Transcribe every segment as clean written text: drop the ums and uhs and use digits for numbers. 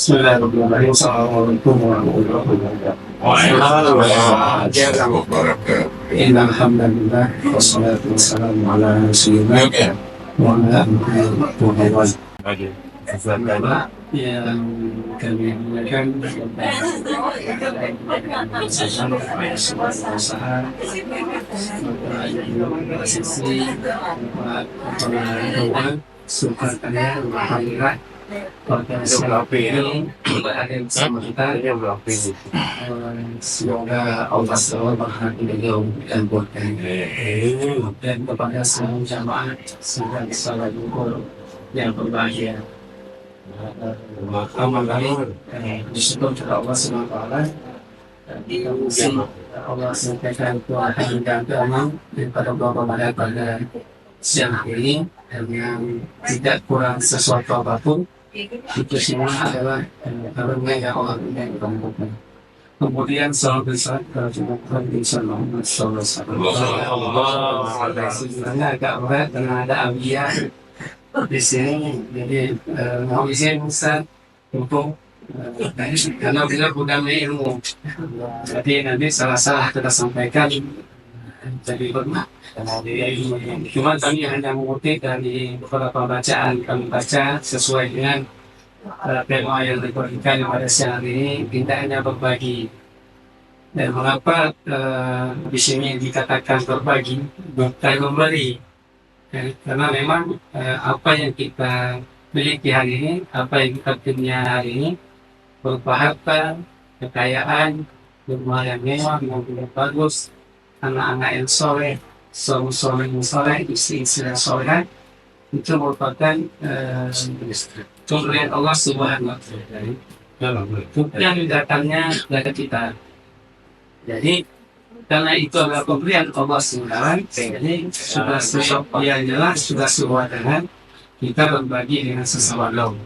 Bismillahirrahmanirrahim. Assalamualaikum warahmatullahi wabarakatuh. Waalaikumsalam wabarakatuh. Innal hamdalillah wassalatu wassalamu ala rasulillah wa ala alihi wa Oke. sahbihi yang kami muliakan usaha sisi pengalaman suka karya alhamdulillah organisasi ini berada bersama kita. Semoga Allah selalu berhati beliau dan buatkan dan kepada seluruh jamaah segala salah luhur yang berbahagia. Amal kami disyukur kepada Allah SWT. Kita musim Allah sampaikan Tuhan dan keamanan daripada beberapa pada siang hari ini yang tidak kurang sesuatu apapun. Itu semua adalah karunia yang Allah berikan kepada kita. Kemudian salam besar kepada Tuhan Muhammad SAW. Sebenarnya agak berat karena ada Abiyah di sini, jadi mau izin Ustaz untuk karena beliau bukan ilmu, jadi nanti salah-salah kita sampaikan jadi bermak. Cuma kami hanya mengutip dari beberapa bacaan kami baca sesuai dengan tema yang diberikan pada siang hari ini. Kita hanya berbagi. Dan mengapa di sini dikatakan berbagi bukan memberi? Karena memang apa yang kita miliki hari ini, apa yang kita punya hari ini, berupa harta, kekayaan, rumah yang mewah, mobil yang bagus, anak-anak yang soleh, suami yang soleh, istri-istri yang soleh, itu merupakan pemberian Allah Subhanahu wa Ta'ala. Bukan datangnya dari kita. Jadi karena itu adalah pemberian Allah SWT, jadi sudah jelas, sudah sesuai dengan kita berbagi dengan sesama kaum.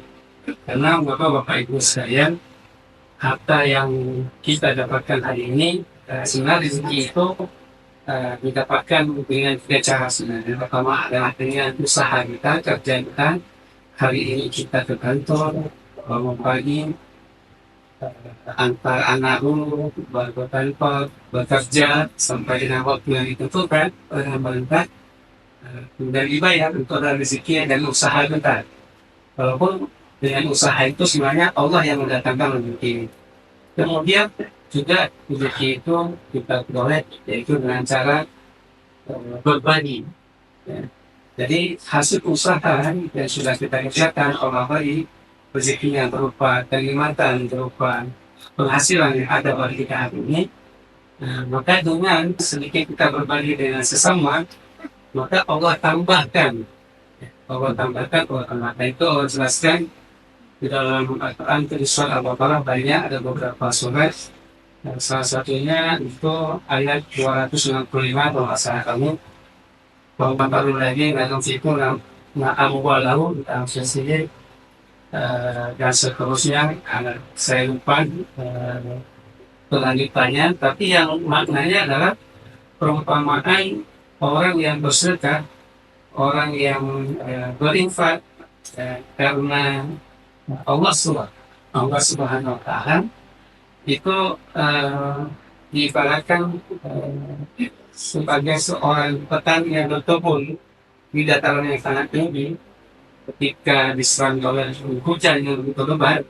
Karena Bapak Ibu sekalian, harta yang kita dapatkan hari ini, sebenarnya rezeki itu didapatkan dengan tiga cara sebenarnya. Pertama adalah dengan usaha kita, kerja kita. Hari ini kita ke kantor, bangun pagi, antar anak dulu berkantor, bekerja sampai dengan waktu yang ditentukan oleh pemerintah dan dibayar untuk ada rezeki dan usaha kita. Walaupun dengan usaha itu sebenarnya Allah yang mendatangkan rezeki. Kemudian juga rezeki itu kita peroleh yaitu dengan cara berbagi. Ya. Jadi hasil usaha yang sudah kita kerjakan Allah beri rezekinya berupa kenikmatan, berupa penghasilan yang ada bagi kita hari ini. Maka dengan sedikit kita berbagi dengan sesama, maka Allah tambahkan. Allah tambahkan itu Allah jelaskan di dalam Al-Quran di surat Al-Baqarah banyak ada beberapa surat. Salah satunya itu ayat 265 kalau nggak salah kamu. Bahwa baru lagi nggak fikum na'amwalahu sendiri dan seterusnya saya lupa kelanjutannya, tapi yang maknanya adalah perumpamaan orang yang bersedekah, orang yang berinfak karena Allah Subhanahu wa Ta'ala itu diibaratkan sebagai seorang petani yang berkebun di dataran yang sangat tinggi. Ketika diserang oleh hujan yang begitu lebat,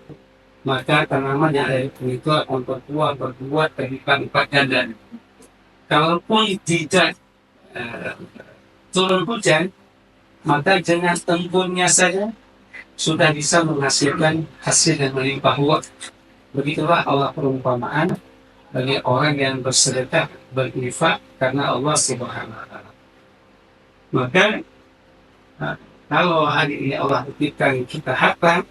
maka tanamannya itu akan berbuat berlipat-lipat ganda. Kalaupun tidak turun hujan, maka dengan tempurnya saja sudah bisa menghasilkan hasil yang melimpah ruah. Begitulah Allah perumpamaan bagi orang yang bersedekah, berinfak karena Allah Subhanahu wa Ta'ala. Maka kalau hari ini Allah titipkan kita harta,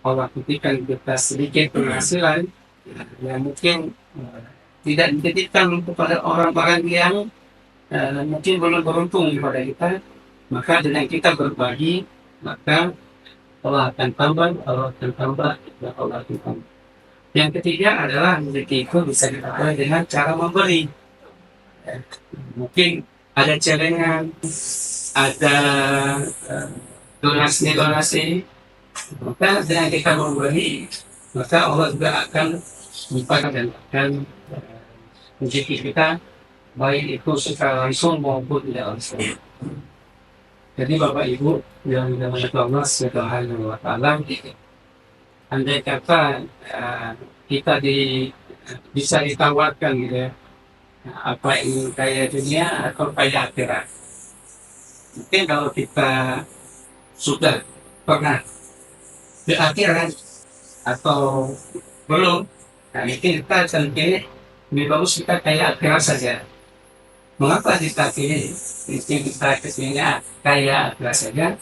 Allah titipkan kita sedikit penghasilan, yang mungkin tidak dititipkan kepada orang-orang yang mungkin belum beruntung kepada kita, maka dengan kita berbagi, maka Allah akan tambah, Allah akan tambah, dan Allah akan tambah. Yang ketiga adalah rezeki itu bisa diperoleh dengan cara memberi. Mungkin ada celengan, ada donasi-donasi Maka dengan kita memberi, maka Allah juga akan limpahkan dan akan rezeki kita, baik itu secara langsung maupun tidak langsung. Jadi Bapak Ibu yang dirahmati Allah Subhanahu wa Ta'ala, andai kata kita bisa ditawarkan gitu ya, apa ini kaya dunia atau kaya akhirat. Mungkin kalau kita sudah pernah di akhirat atau belum, nah mungkin kita akan pilih lebih bagus kita kaya akhirat saja. Mengapa kita pilih kita kesininya kaya akhirat saja?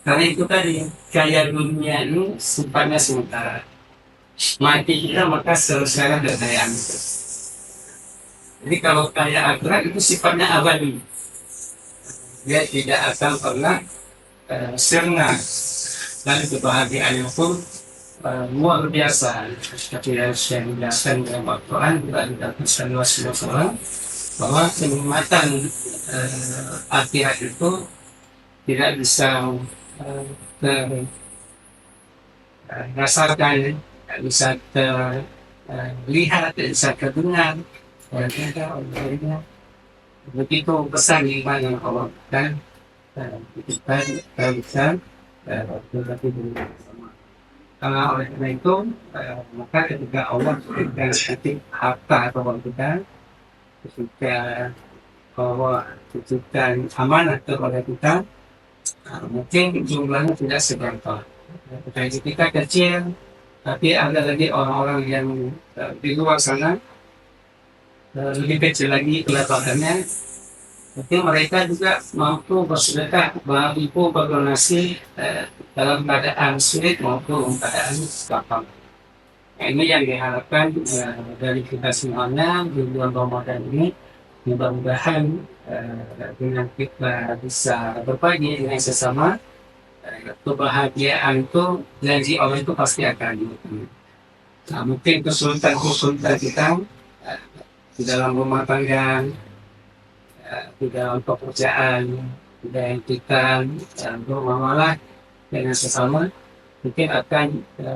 Karena itu tadi kaya dunia ini sifatnya sementara. Mati kita maka selesai kekayaan itu. Jadi kalau kaya akhirat itu sifatnya abadi. Dia tidak akan pernah sirna, dan kebahagiaannya pun luar biasa. Seperti yang saya jelaskan dalam Al-Quran, kita didapatkan Rasulullah bahwa kenikmatan akhirat itu tidak bisa terasakan, tidak bisa terlihat, tidak bisa terdengar oleh kita, oleh begitu besar iman yang Allah dan kita bisa berarti bersama. Karena oleh karena itu maka ketika Allah memberikan sedikit harta kepada kita, ketika Allah titipkan amanah kepada kita, mungkin jumlahnya tidak seberapa. Ketika kita kecil, tapi ada lagi orang-orang yang di luar sana lebih kecil lagi kelihatannya, tapi mereka juga mampu bersedekah, mampu berdonasi dalam keadaan sulit maupun keadaan gampang. Nah, ini yang diharapkan dari kita semuanya di bulan Ramadan ini. Mudah-mudahan dengan kita bisa berbagi dengan sesama, kebahagiaan itu janji Allah itu pasti akan dipenuhi. Nah, mungkin kesulitan-kesulitan kita di dalam rumah tangga, di dalam pekerjaan, di dalam kita bermuamalah dengan sesama, mungkin akan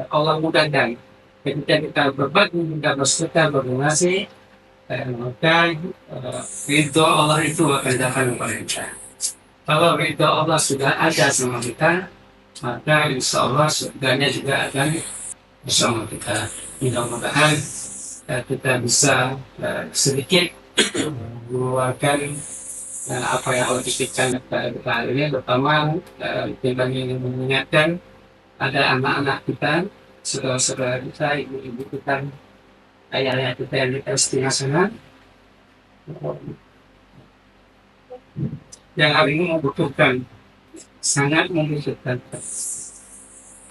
Allah mudahkan. Ketika kita berbagi, kita bersedekah, berdonasi, maka ridho Allah itu akan datang kepada kita. Kalau ridho Allah sudah ada sama kita, maka insya Allah surganya juga akan bersama kita. Mudah-mudahan kita bisa sedikit mengeluarkan apa yang Allah titipkan kepada kita hari ini. Pertama, kita ingin mengingatkan ada anak-anak kita, saudara-saudara kita, ibu-ibu kita, ayah-ayah kita yang di Palestina sana, yang hari ini membutuhkan, sangat membutuhkan.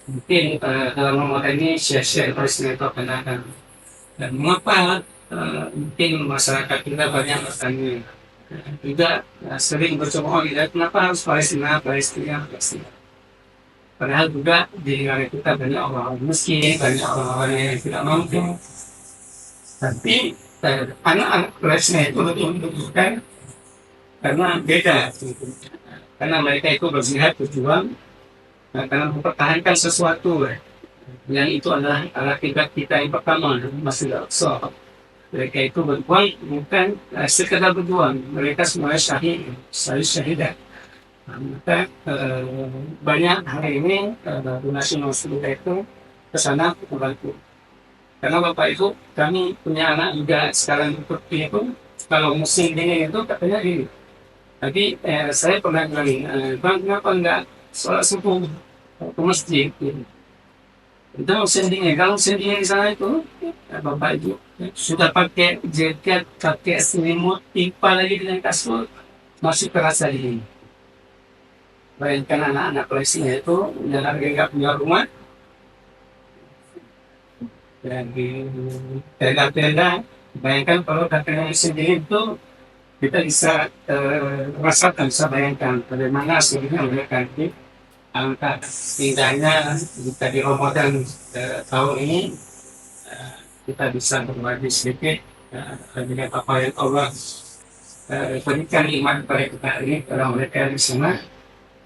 Mungkin dalam Ramadan ini share-share Palestina itu akan datang. Dan mengapa mungkin masyarakat kita banyak bertanya juga sering bercemooh kenapa harus Palestina. Padahal juga di negara kita banyak orang-orang miskin, banyak orang-orang yang tidak mampu. Tapi anak-anak Palestina itu betul-betul karena beda, karena mereka itu berjihad berjuang karena mempertahankan sesuatu yang itu adalah akibat kita yang pertama, Masjid Al-Aqsa. Mereka itu berjuang bukan sekedar berjuang, mereka semuanya syahidah. Maka banyak hari ini donasi itu ke sana membantu. Karena Bapak Ibu, kami punya anak juga sekarang seperti itu, kalau musim dingin itu katanya gini. Tapi saya pernah bilang, Bang, kenapa enggak sholat subuh ke masjid? Gitu. Itu musim dingin. Kalau musim dingin di sana itu, Bapak Ibu sudah pakai jaket, pakai selimut, tipa lagi dengan kasur, masih terasa dingin. Bayangkan anak-anak Palestina itu, dan harga nggak punya rumah, dan di tenda-tenda, bayangkan kalau datang musim dingin itu, kita bisa rasakan, bisa bayangkan bagaimana hasilnya mereka nanti. Angka indahnya jika di Ramadan tahun ini kita bisa berbagi sedikit dengan apa yang Allah berikan iman kepada kita ini, kalau mereka di sana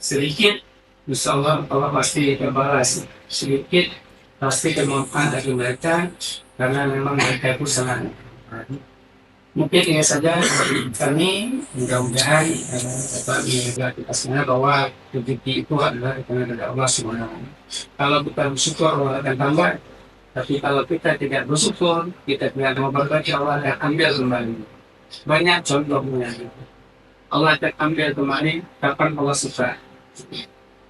sedikit Insya Allah pasti terbalas sedikit, pasti kemampuan dari mereka karena memang mereka itu sangat mungkin ini saja dari kami. Mudah-mudahan dapat mengklarifikasinya bahwa rezeki itu adalah karena dari Allah SWT. Kalau kita bersyukur Allah akan tambah, tapi kalau kita tidak bersyukur, kita tidak mau berbagi, Allah akan ambil kembali. Banyak contohnya. Allah akan ambil kembali kapan Allah suka.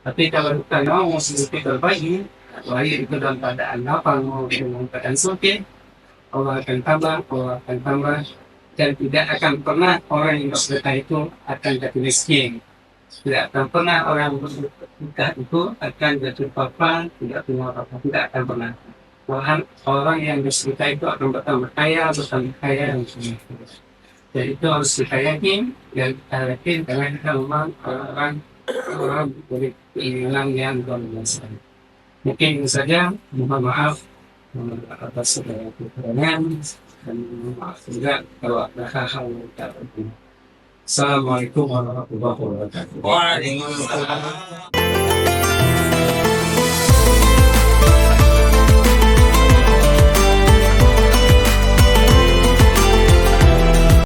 Tapi kalau kita mau sedikit berbagi, baik itu dalam keadaan lapang mau dalam keadaan sakit, Allah akan tambah, Allah akan tambah, dan tidak akan pernah orang yang bersedekah itu akan jadi miskin. Tidak akan pernah orang yang bersedekah itu akan jatuh papa, tidak punya apa-apa, tidak akan pernah. Malahan orang yang bersedekah itu akan bertambah kaya, dan sebagainya. Jadi itu harus kita yakin, dan kita yakin karena kita memang orang dari keinginan yang luar biasa. Mungkin itu saja, mohon maaf atas segala kekurangan, dan mohon maaf juga kalau ada hal-hal yang tidak penting. Assalamualaikum warahmatullahi wabarakatuh. Waalaikumsalam.